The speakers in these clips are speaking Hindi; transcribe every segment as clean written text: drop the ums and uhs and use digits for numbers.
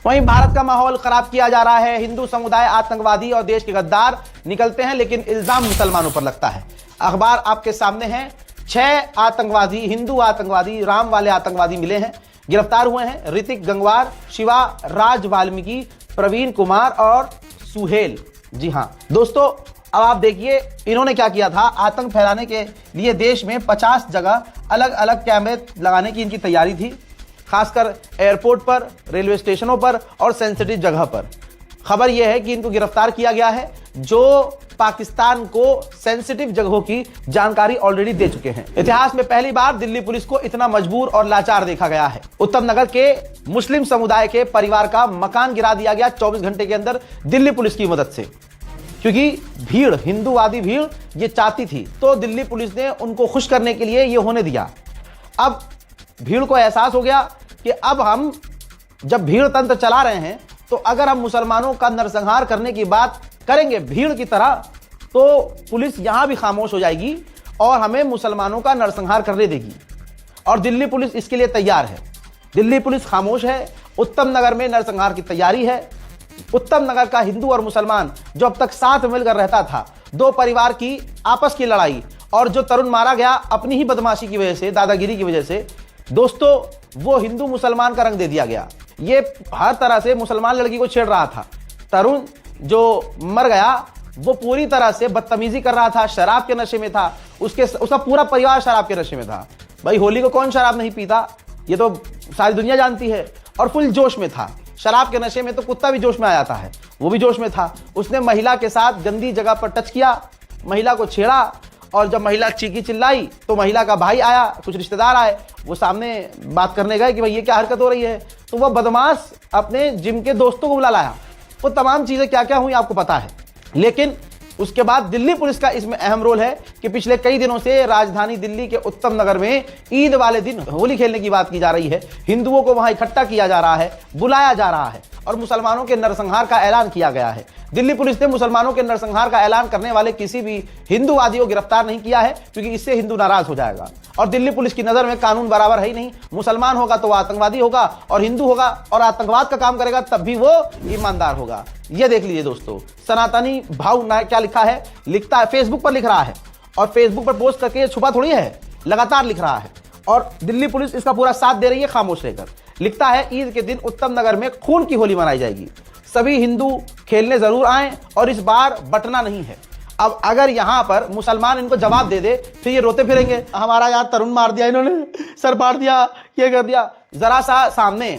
वहीं भारत का माहौल खराब किया जा रहा है। हिंदू समुदाय आतंकवादी और देश के गद्दार निकलते हैं, लेकिन इल्जाम मुसलमानों पर लगता है। अखबार आपके सामने है। 6 आतंकवादी, हिंदू आतंकवादी, राम वाले आतंकवादी मिले हैं, गिरफ्तार हुए हैं। ऋतिक गंगवार, शिवा, राज वाल्मीकि, प्रवीण कुमार और सुहेल। जी हां दोस्तों, अब आप देखिए इन्होंने क्या किया था। आतंक फैलाने के लिए देश में 50 जगह अलग अलग कैमरे लगाने की इनकी तैयारी थी, खासकर एयरपोर्ट पर, रेलवे स्टेशनों पर और सेंसिटिव जगह पर। खबर यह है कि इनको गिरफ्तार किया गया है, जो पाकिस्तान को सेंसिटिव जगहों की जानकारी ऑलरेडी दे चुके हैं। इतिहास में पहली बार दिल्ली पुलिस को इतना मजबूर और लाचार देखा गया है। उत्तम नगर के मुस्लिम समुदाय के परिवार का मकान गिरा दिया गया 24 घंटे के अंदर दिल्ली पुलिस की मदद से, क्योंकि भीड़, हिंदूवादी भीड़ ये चाहती थी, तो दिल्ली पुलिस ने उनको खुश करने के लिए ये होने दिया। अब भीड़ को एहसास हो गया कि अब हम जब भीड़ तंत्र चला रहे हैं, तो अगर हम मुसलमानों का नरसंहार करने की बात करेंगे भीड़ की तरह, तो पुलिस यहां भी खामोश हो जाएगी और हमें मुसलमानों का नरसंहार करने देगी। और दिल्ली पुलिस इसके लिए तैयार है। दिल्ली पुलिस खामोश है। उत्तम नगर में नरसंहार की तैयारी है। उत्तम नगर का हिंदू और मुसलमान जो अब तक साथ मिलकर रहता था, 2 परिवार की आपस की लड़ाई, और जो तरुण मारा गया अपनी ही बदमाशी की वजह से, दादागिरी की वजह से, दोस्तों वो हिंदू मुसलमान का रंग दे दिया गया। ये हर तरह से मुसलमान लड़की को छेड़ रहा था। तरुण जो मर गया वो पूरी तरह से बदतमीजी कर रहा था, शराब के नशे में था, उसका पूरा परिवार शराब के नशे में था। भाई होली को कौन शराब नहीं पीता, ये तो सारी दुनिया जानती है। और फुल जोश में था, शराब के नशे में तो कुत्ता भी जोश में आ जाता है, वो भी जोश में था। उसने महिला के साथ गंदी जगह पर टच किया, महिला को छेड़ा, और जब महिला चीखी चिल्लाई तो महिला का भाई आया, कुछ रिश्तेदार आए, वो सामने बात करने गए कि भाई ये क्या हरकत हो रही है, तो वह बदमाश अपने जिम के दोस्तों को बुला लाया। वो तमाम चीजें क्या क्या हुई आपको पता है। लेकिन उसके बाद दिल्ली पुलिस का इसमें अहम रोल है कि पिछले कई दिनों से राजधानी दिल्ली के उत्तम नगर में ईद वाले दिन होली खेलने की बात की जा रही है। हिंदुओं को वहां इकट्ठा किया जा रहा है, बुलाया जा रहा है, और मुसलमानों के नरसंहार का ऐलान किया गया है। दिल्ली पुलिस ने मुसलमानों के नरसंहार का ऐलान करने वाले किसी भी हिंदूवादी को गिरफ्तार नहीं किया है, क्योंकि इससे हिंदू नाराज हो जाएगा। और दिल्ली पुलिस की नजर में कानून बराबर है ही नहीं। मुसलमान होगा तो वह आतंकवादी होगा, और हिंदू होगा और आतंकवाद का काम करेगा तब भी वो ईमानदार होगा। ये देख लीजिए दोस्तों, सनातनी भाव क्या लिखा है, लिखता है, फेसबुक पर लिख रहा है, और फेसबुक पर पोस्ट करके छुपा थोड़ी है, लगातार लिख रहा है। और दिल्ली पुलिस इसका पूरा साथ दे रही है खामोश रहकर। लिखता है, ईद के दिन उत्तम नगर में खून की होली मनाई जाएगी, सभी हिंदू खेलने जरूर आए और इस बार बटना नहीं है। अब अगर यहां पर मुसलमान इनको जवाब दे दे, फिर ये रोते फिरेंगे, हमारा यार तरुण मार दिया इन्होंने, सर फाड़ दिया, ये कर दिया। जरा सा सामने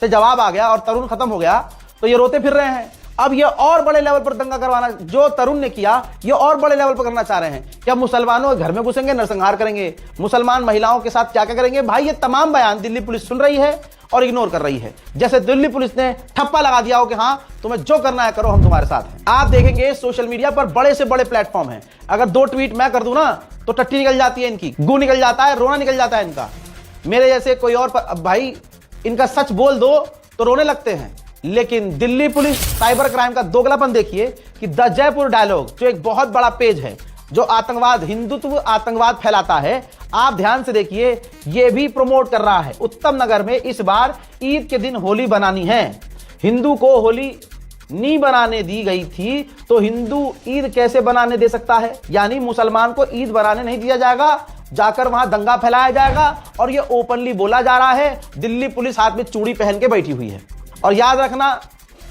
से जवाब आ गया और तरुण खत्म हो गया, तो ये रोते फिर रहे हैं। अब ये और बड़े लेवल पर दंगा करवाना, जो तरुण ने किया, ये और बड़े लेवल पर करना चाह रहे हैं कि अब मुसलमानों के घर में घुसेंगे, नरसंहार करेंगे, मुसलमान महिलाओं के साथ क्या क्या करेंगे। भाई ये तमाम बयान दिल्ली पुलिस सुन रही है और इग्नोर कर रही है, जैसे दिल्ली पुलिस ने ठप्पा लगा दिया हो कि हाँ तुम्हें जो करना है करो, हम तुम्हारे साथ हैं। आप देखेंगे सोशल मीडिया पर बड़े से बड़े प्लेटफॉर्म हैं, अगर 2 ट्वीट मैं कर दूं ना तो टट्टी निकल जाती है इनकी, गू निकल जाता है, रोना निकल जाता है इनका। मेरे जैसे कोई और भाई इनका सच बोल दो तो रोने लगते हैं। लेकिन दिल्ली पुलिस साइबर क्राइम का दोगलापन देखिए कि द जयपुर डायलॉग, जो एक बहुत बड़ा पेज है जो आतंकवाद, हिंदुत्व आतंकवाद फैलाता है, आप ध्यान से देखिए, यह भी प्रमोट कर रहा है। उत्तम नगर में इस बार ईद के दिन होली बनानी है। हिंदू को होली नहीं बनाने दी गई थी, तो हिंदू ईद कैसे बनाने दे सकता है। यानी मुसलमान को ईद बनाने नहीं दिया जाएगा, जाकर वहां दंगा फैलाया जाएगा। और यह ओपनली बोला जा रहा है। दिल्ली पुलिस हाथ में चूड़ी पहन के बैठी हुई है। और याद रखना,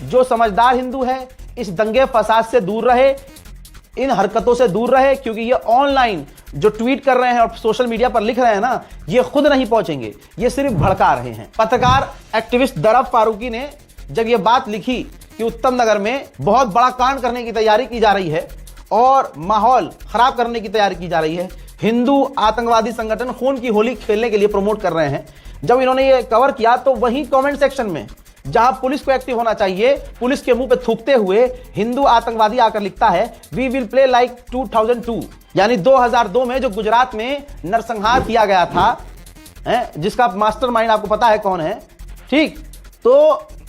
जो समझदार हिंदू है इस दंगे फसाद से दूर रहे, इन हरकतों से दूर रहे, क्योंकि ये ऑनलाइन जो ट्वीट कर रहे हैं और सोशल मीडिया पर लिख रहे हैं ना, ये खुद नहीं पहुंचेंगे, ये सिर्फ भड़का रहे हैं। पत्रकार एक्टिविस्ट दरब फारूकी ने जब ये बात लिखी कि उत्तम नगर में बहुत बड़ा कांड करने की तैयारी की जा रही है और माहौल खराब करने की तैयारी की जा रही है, हिंदू आतंकवादी संगठन खून की होली खेलने के लिए प्रमोट कर रहे हैं, जब इन्होंने ये कवर किया तो वही कमेंट सेक्शन में, जहां पुलिस को एक्टिव होना चाहिए, पुलिस के मुंह पे थूकते हुए हिंदू आतंकवादी आकर लिखता है, वी विल प्ले लाइक 2002, यानी 2002 में जो गुजरात में नरसंहार किया गया था, जिसका मास्टरमाइंड आपको पता है कौन है, ठीक। तो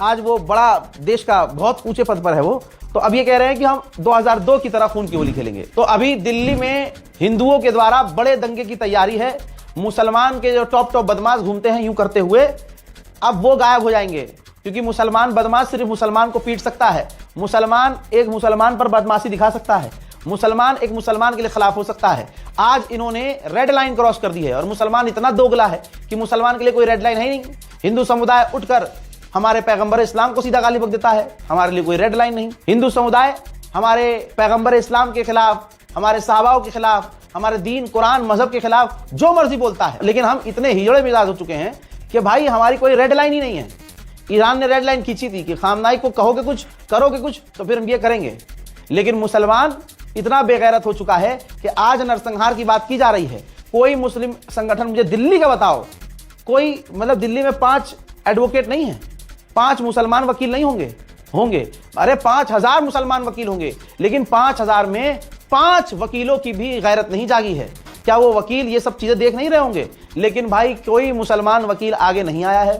आज वो बड़ा देश का बहुत ऊंचे पद पर है वो, तो अब ये कह रहे हैं कि हम 2002 की तरह खून की होली खेलेंगे। तो अभी दिल्ली में हिंदुओं के द्वारा बड़े दंगे की तैयारी है। मुसलमान के जो टॉप बदमाश घूमते हैं यूं करते हुए, अब वो गायब हो जाएंगे क्योंकि मुसलमान बदमाश सिर्फ मुसलमान को पीट सकता है, मुसलमान एक मुसलमान पर बदमाशी दिखा सकता है, मुसलमान एक मुसलमान के लिए खिलाफ हो सकता है। आज इन्होंने रेड लाइन क्रॉस कर दी है और मुसलमान इतना दोगला है कि मुसलमान के लिए कोई रेड लाइन है नहीं। हिंदू समुदाय उठकर हमारे पैगंबर इस्लाम को सीधा गाली बक देता है, हमारे लिए कोई रेड लाइन नहीं। हिंदू समुदाय हमारे पैगंबर इस्लाम के खिलाफ, हमारे सहाबाओं के खिलाफ, हमारे दीन कुरान मजहब के खिलाफ जो मर्जी बोलता है। लेकिन हम इतने हिजड़े मिजाज हो चुके हैं कि भाई हमारी कोई रेड लाइन ही नहीं है। ईरान ने रेड लाइन खींची थी कि खामनाई को कहोगे कुछ, करोगे कुछ तो फिर हम ये करेंगे। लेकिन मुसलमान इतना बेगैरत हो चुका है कि आज नरसंहार की बात की जा रही है। कोई मुस्लिम संगठन मुझे दिल्ली का बताओ, कोई मतलब दिल्ली में 5 एडवोकेट नहीं है, 5 मुसलमान वकील नहीं होंगे। अरे 5000 मुसलमान वकील होंगे, लेकिन 5000 में 5 वकीलों की भी गैरत नहीं जागी है। क्या वो वकील ये सब चीजें देख नहीं रहे होंगे? लेकिन भाई कोई मुसलमान वकील आगे नहीं आया है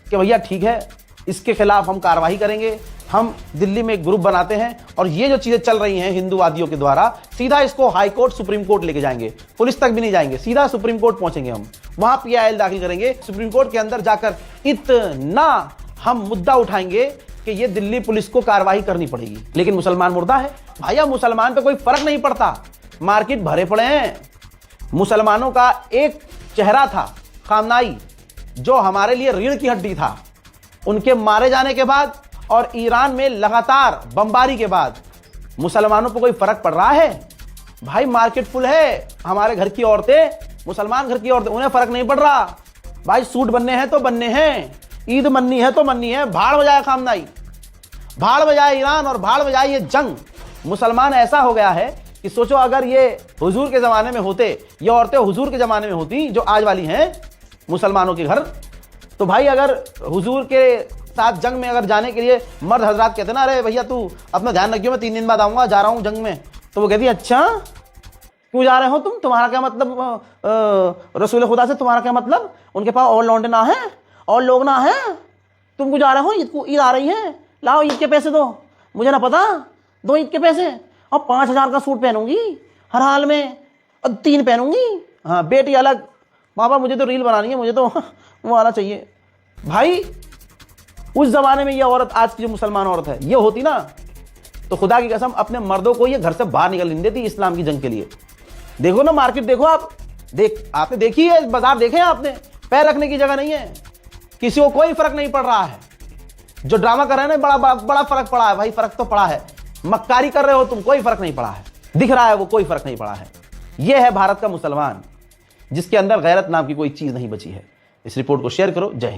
कि भैया ठीक है इसके खिलाफ हम कार्रवाई करेंगे। हम दिल्ली में एक ग्रुप बनाते हैं और ये जो चीजें चल रही हैं हिंदूवादियों के द्वारा, सीधा इसको हाई कोर्ट सुप्रीम कोर्ट लेके जाएंगे, पुलिस तक भी नहीं जाएंगे, सीधा सुप्रीम कोर्ट पहुंचेंगे। हम वहां PIL दाखिल करेंगे, सुप्रीम कोर्ट के अंदर जाकर इतना हम मुद्दा उठाएंगे कि ये दिल्ली पुलिस को कार्रवाई करनी पड़ेगी। लेकिन मुसलमान मुर्दा है भैया, मुसलमान पे कोई फर्क नहीं पड़ता, मार्केट भरे पड़े हैं। मुसलमानों का एक चेहरा था खामनाई, जो हमारे लिए रीढ़ की हड्डी था। उनके मारे जाने के बाद और ईरान में लगातार बमबारी के बाद मुसलमानों पर कोई फर्क पड़ रहा है? भाई मार्केट फुल है। हमारे घर की औरतें, मुसलमान घर की औरतें, उन्हें फर्क नहीं पड़ रहा। भाई सूट बनने हैं तो बनने हैं, ईद मननी है तो मननी है। भाड़ बजाए खामनाई, भाड़ बजाए ईरान और भाड़ बजाए ये जंग। मुसलमान ऐसा हो गया है कि सोचो अगर ये हुजूर के जमाने में होते, ये औरतें हुजूर के जमाने में होती जो आज वाली हैं मुसलमानों के घर, तो भाई अगर हुजूर के साथ जंग में अगर जाने के लिए मर्द हजरात कहते ना, अरे भैया तू अपना ध्यान रखियो, मैं 3 दिन बाद आऊंगा, जा रहा हूं जंग में, तो वो कहती अच्छा क्यों जा रहे हो तुम, तुम्हारा क्या मतलब, रसूल खुदा से तुम्हारा क्या मतलब, उनके पास और लौंडे ना हैं और लोग ना हैं, तुम क्यों जा रहे हो, ईद आ रही है, लाओ ईद के पैसे दो, मुझे ना पता, दो ईद के पैसे, और 5000 का सूट पहनूंगी हर हाल में, और 3 पहनूंगी। हाँ बेटी अलग, बाबा मुझे तो रील बनानी है, मुझे तो वो वाला चाहिए। भाई उस जमाने में ये औरत, आज की जो मुसलमान औरत है, ये होती ना तो खुदा की कसम अपने मर्दों को ये घर से बाहर निकल नहीं देती इस्लाम की जंग के लिए। देखो ना मार्केट, देखो आप, आपने देखी है बाजार, देखे आपने, पैर रखने की जगह नहीं है, किसी को कोई फर्क नहीं पड़ रहा है। जो ड्रामा कर रहे हैं ना, बड़ा फर्क पड़ा है भाई, फर्क तो पड़ा है। मक्कारी कर रहे हो तुम, कोई फर्क नहीं पड़ा है, दिख रहा है वो, कोई फर्क नहीं पड़ा है। यह है भारत का मुसलमान, जिसके अंदर गैरत नाम की कोई चीज नहीं बची है। इस रिपोर्ट को शेयर करो। जय हिंद।